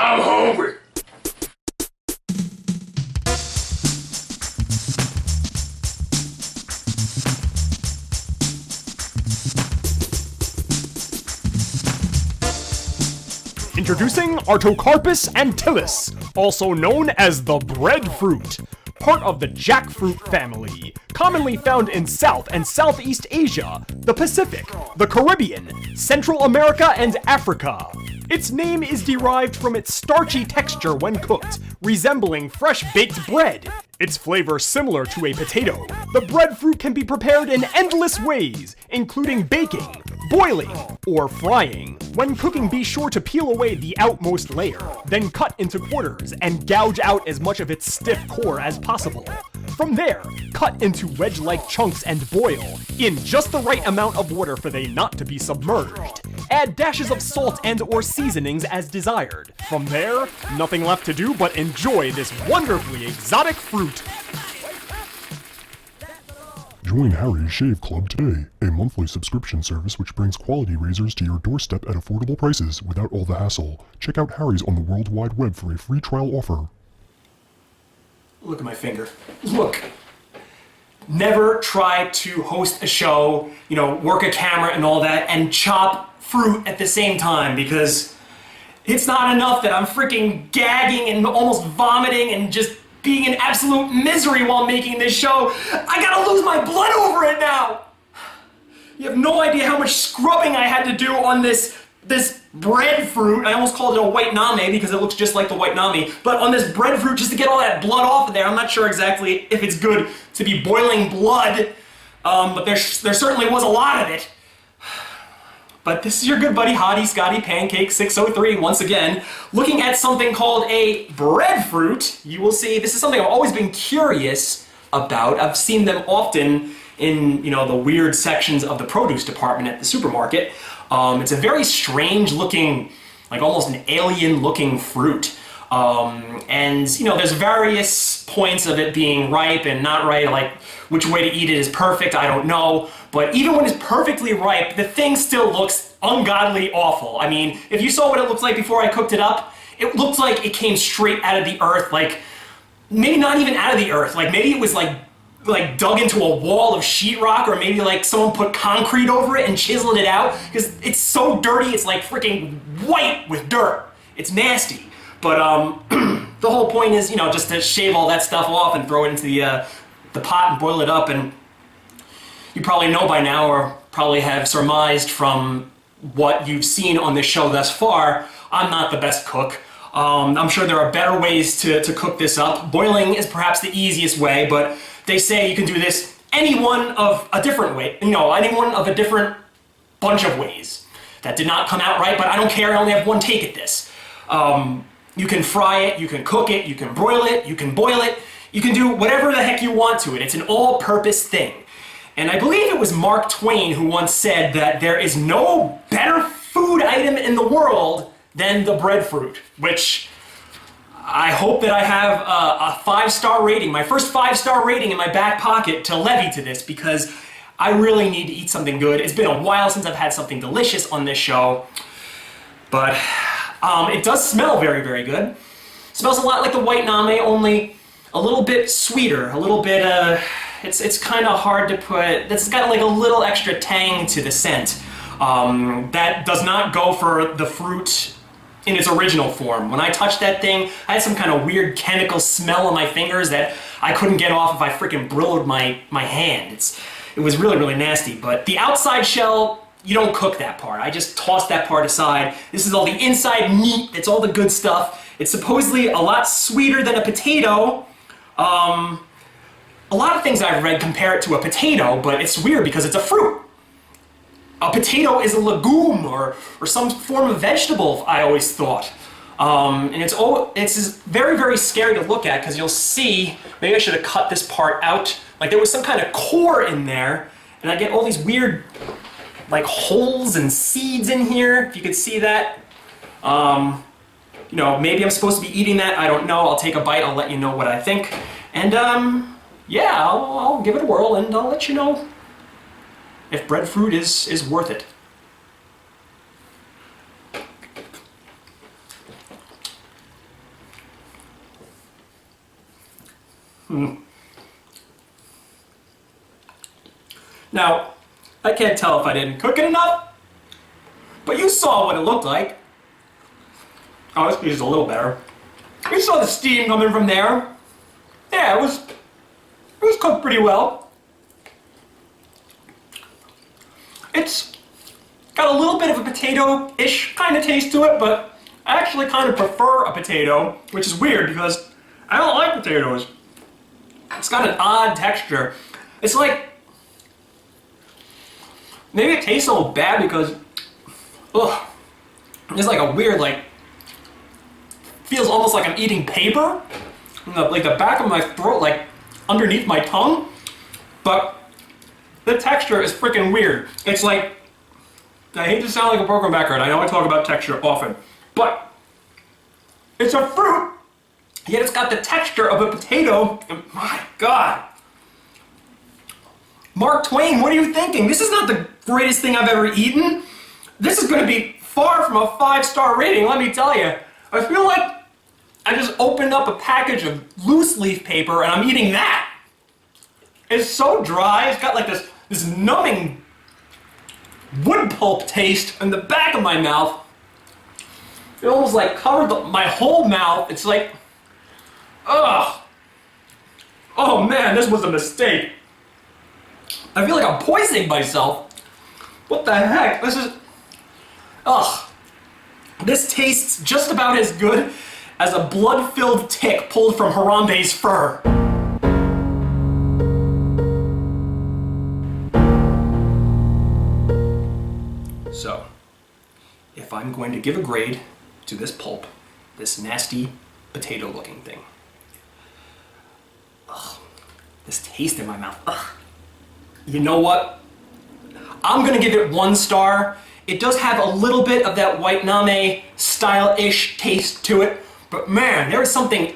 I'm hungry. Introducing Artocarpus antilis, also known as the breadfruit, part of the jackfruit family, commonly found in South and Southeast Asia, the Pacific, the Caribbean, Central America, and Africa. Its name is derived from its starchy texture when cooked, resembling fresh baked bread. Its flavor similar to a potato. The breadfruit can be prepared in endless ways, including baking, boiling, or frying. When cooking, be sure to peel away the outmost layer, then cut into quarters and gouge out as much of its stiff core as possible. From there, cut into wedge-like chunks and boil, in just the right amount of water for they not to be submerged. Add dashes of salt and or seasonings as desired. From there, nothing left to do but enjoy this wonderfully exotic fruit. Join Harry's Shave Club today, a monthly subscription service which brings quality razors to your doorstep at affordable prices without all the hassle. Check out Harry's on the World Wide Web for a free trial offer. Look at my finger. Look. Never try to host a show, work a camera and all that, and chop fruit at the same time, because it's not enough that I'm freaking gagging and almost vomiting and just being in absolute misery while making this show. I gotta lose my blood over it now! You have no idea how much scrubbing I had to do on this breadfruit. I almost called it a white name because it looks just like the white name, but on this breadfruit, just to get all that blood off of there. I'm not sure exactly if it's good to be boiling blood, but there certainly was a lot of it. But this is your good buddy Hottie Scotty Pancake 603 once again, looking at something called a breadfruit. You will see this is something I've always been curious about. I've seen them often in the weird sections of the produce department at the supermarket. It's a very strange looking, like almost an alien looking fruit. And there's various points of it being ripe and not ripe, like which way to eat it is perfect, I don't know. But even when it's perfectly ripe, the thing still looks ungodly awful. I mean, if you saw what it looked like before I cooked it up, it looked like it came straight out of the earth, like maybe not even out of the earth, like maybe it was like dug into a wall of sheetrock, or maybe like someone put concrete over it and chiseled it out, because it's so dirty, it's like freaking white with dirt. It's nasty. But the whole point is, just to shave all that stuff off and throw it into the pot and boil it up. And you probably know by now, or probably have surmised from what you've seen on this show thus far, I'm not the best cook. I'm sure there are better ways to cook this up. Boiling is perhaps the easiest way, but they say you can do this any one of a different way, any one of a different bunch of ways. That did not come out right, but I don't care, I only have one take at this. You can fry it, you can cook it, you can broil it, you can boil it, you can do whatever the heck you want to it. It's an all-purpose thing. And I believe it was Mark Twain who once said that there is no better food item in the world than the breadfruit, which I hope that I have a 5-star rating, my first 5-star rating in my back pocket to levy to this, because I really need to eat something good. It's been a while since I've had something delicious on this show, but it does smell very, very good. It smells a lot like the white name, only a little bit sweeter, a little bit, it's kind of hard to put, it's got like a little extra tang to the scent. That does not go for the fruit in its original form. When I touched that thing, I had some kind of weird chemical smell on my fingers that I couldn't get off if I freaking brilled my hand. It was really, really nasty, but the outside shell, you don't cook that part. I just tossed that part aside. This is all the inside meat, it's all the good stuff. It's supposedly a lot sweeter than a potato. A lot of things I've read compare it to a potato, but it's weird because it's a fruit. A potato is a legume or some form of vegetable, I always thought. And it's very, very scary to look at, because you'll see, maybe I should have cut this part out, like there was some kind of core in there, and I get all these weird like holes and seeds in here, if you could see that. Maybe I'm supposed to be eating that, I don't know. I'll take a bite, I'll let you know what I think. And yeah, I'll give it a whirl and I'll let you know if breadfruit is worth it. Now, I can't tell if I didn't cook it enough, but you saw what it looked like. Oh, this piece is a little better. You saw the steam coming from there. Yeah, it was cooked pretty well. It's got a little bit of a potato-ish kind of taste to it, but I actually kind of prefer a potato, which is weird because I don't like potatoes. It's got an odd texture. It's like, maybe it tastes a little bad because, ugh, it's like a weird, like, feels almost like I'm eating paper, like the back of my throat, like underneath my tongue, but the texture is freaking weird. It's like, I hate to sound like a broken record, I know I talk about texture often, but it's a fruit, yet it's got the texture of a potato, and my God. Mark Twain, what are you thinking? This is not the greatest thing I've ever eaten. This is going to be far from a 5-star rating, let me tell you. I feel like I just opened up a package of loose leaf paper and I'm eating that. It's so dry, it's got like this numbing wood pulp taste in the back of my mouth. It almost like covered my whole mouth. It's like, ugh. Oh man, this was a mistake. I feel like I'm poisoning myself. What the heck? This is, ugh. This tastes just about as good as a blood-filled tick pulled from Harambe's fur. So, if I'm going to give a grade to this pulp, this nasty potato-looking thing, ugh, this taste in my mouth, ugh. You know what? I'm gonna give it 1 star. It does have a little bit of that white name style-ish taste to it, but man, there is something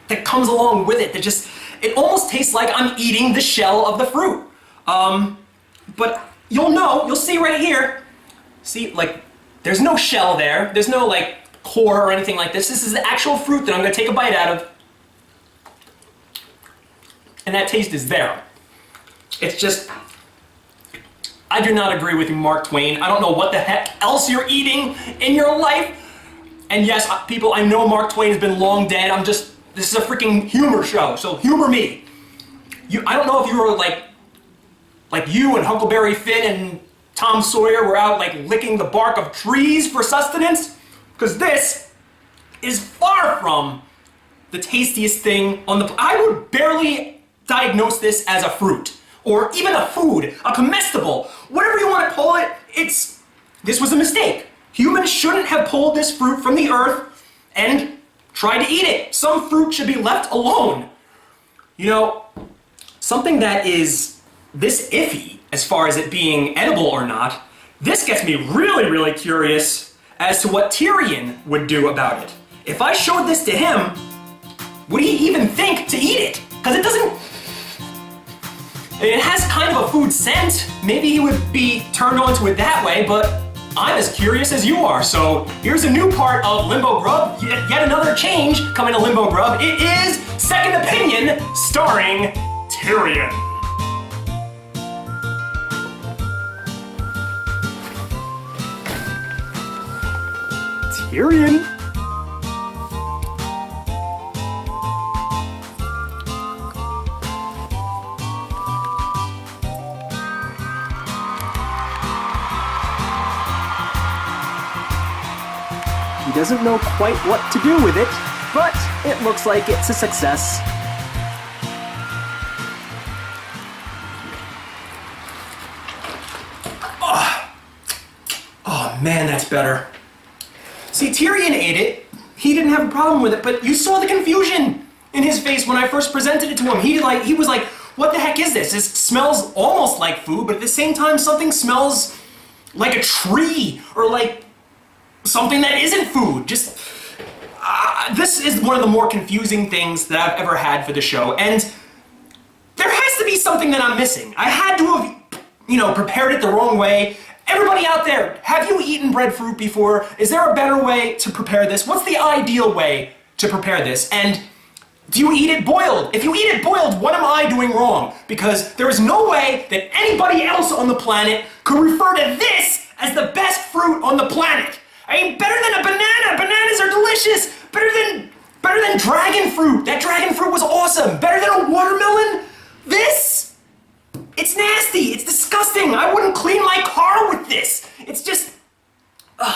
that comes along with it that just, it almost tastes like I'm eating the shell of the fruit. But you'll see right here, see, like, there's no shell there, there's no, like, core or anything like this. This is the actual fruit that I'm gonna take a bite out of, and that taste is there. It's just, I do not agree with you, Mark Twain. I don't know what the heck else you're eating in your life. And yes, people, I know Mark Twain has been long dead. This is a freaking humor show, so humor me. I don't know if you were like you and Huckleberry Finn and Tom Sawyer were out like licking the bark of trees for sustenance, because this is far from the tastiest thing on the, I would barely diagnose this as a fruit. Or even a food, a comestible, whatever you want to call it, this was a mistake. Humans shouldn't have pulled this fruit from the earth and tried to eat it. Some fruit should be left alone. You know, something that is this iffy as far as it being edible or not, this gets me really, really curious as to what Tyrion would do about it. If I showed this to him, would he even think to eat it? Because it doesn't... It has kind of a food scent. Maybe he would be turned on to it that way, but I'm as curious as you are. So here's a new part of Limbo Grub, yet another change coming to Limbo Grub. It is Second Opinion, starring Tyrion. Tyrion? He doesn't know quite what to do with it, but it looks like it's a success. Oh man, that's better. See, Tyrion ate it. He didn't have a problem with it, but you saw the confusion in his face when I first presented it to him. He was like, what the heck is this? This smells almost like food, but at the same time something smells like a tree or like something that isn't food. Just, this is one of the more confusing things that I've ever had for the show, and there has to be something that I'm missing. I had to have, prepared it the wrong way. Everybody out there, have you eaten breadfruit before? Is there a better way to prepare this? What's the ideal way to prepare this? And Do you eat it boiled? If you eat it boiled, what am I doing wrong? Because there is no way that anybody else on the planet could refer to this as the best fruit on the planet. I mean, better than a banana. Bananas are delicious. Better than dragon fruit. That dragon fruit was awesome. Better than a watermelon. This, it's nasty. It's disgusting. I wouldn't clean my car with this. It's just,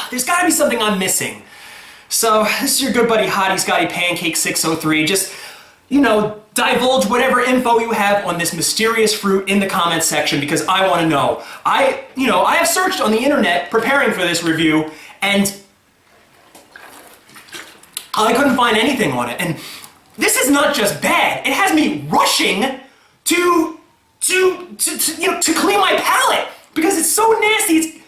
there's gotta be something I'm missing. So, this is your good buddy Hottie Scotty Pancake 603. Just, divulge whatever info you have on this mysterious fruit in the comments section because I want to know. I have searched on the internet preparing for this review and I couldn't find anything on it. And this is not just bad. It has me rushing to clean my palate because it's so nasty.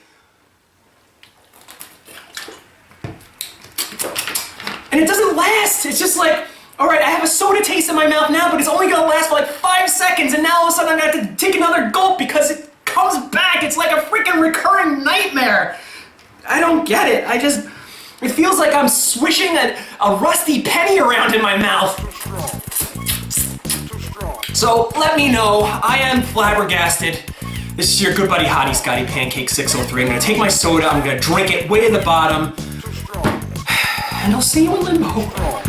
And it doesn't last. It's just like, all right, I have a soda taste in my mouth now, but it's only gonna last for like 5 seconds, and now all of a sudden I'm gonna have to take another gulp because it comes back. It's like a freaking recurring nightmare. I don't get it. It feels like I'm swishing a rusty penny around in my mouth. So let me know. I am flabbergasted. This is your good buddy Hottie Scotty Pancake 603. I'm gonna take my soda, I'm gonna drink it way to the bottom, and I'll see you in Limbo.